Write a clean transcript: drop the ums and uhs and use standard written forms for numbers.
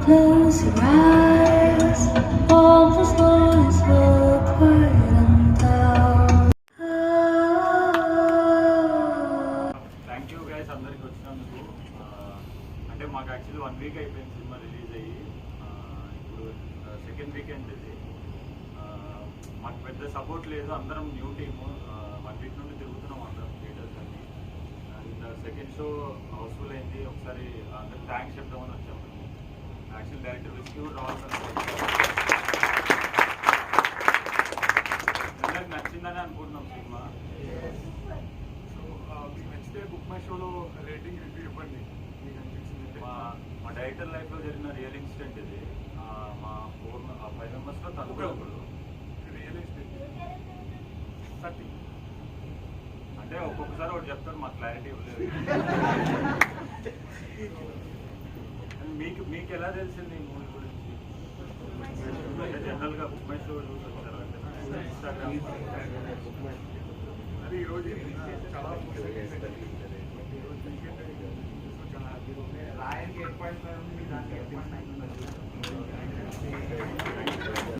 Close your eyes, all the stories will quieten down. Thank you guys అందరికి వచ్చినందుకు. అంటే మాకు యాక్చువల్లీ 1 వీక్ అయిపోయింది సినిమా రిలీజ్ అయ్యి. ఇప్పుడు సెకండ్ వీకెండ్ ఇది. మాకు పెద్ద సపోర్ట్ లేదు, అందరం న్యూ టీము. 1 వీక్ నుండి తిరుగుతున్నాం అందరం థియేటర్స్ అన్ని. అండ్ సెకండ్ షో హౌస్ఫుల్ అయింది. ఒకసారి అందరికి థ్యాంక్స్ చెప్తామని వచ్చాము. యాక్చువల్ డైరెక్టర్ విస్కీ కూడా రావాలి. అందరికి నచ్చిందని అనుకుంటున్నాం సినిమా. నచ్చితే బుక్ మై షోలో రేటింగ్ రివ్యూ ఇవ్వండి. మీకు అనిపించింది మా డైరెక్టర్ లైఫ్లో జరిగిన రియల్ ఇన్సిడెంట్ ఇది. మా 5 మెంబర్స్లో తను ఒకడు రియల్ ఎస్టేట్ 30 అంటే ఒక్కొక్కసారి ఒకటి చెప్తారు, మాకు క్లారిటీ ఇవ్వలేదు. మీకు ఎలా తెలిసింది ఈ మూవీ గురించి? అంటే జనరల్గా బుక్ మై షో చూసి వచ్చారు అంటే ఇన్స్టాగ్రామ్. అది ఈరోజు చాలా చాలా హ్యాపీగా ఉంది.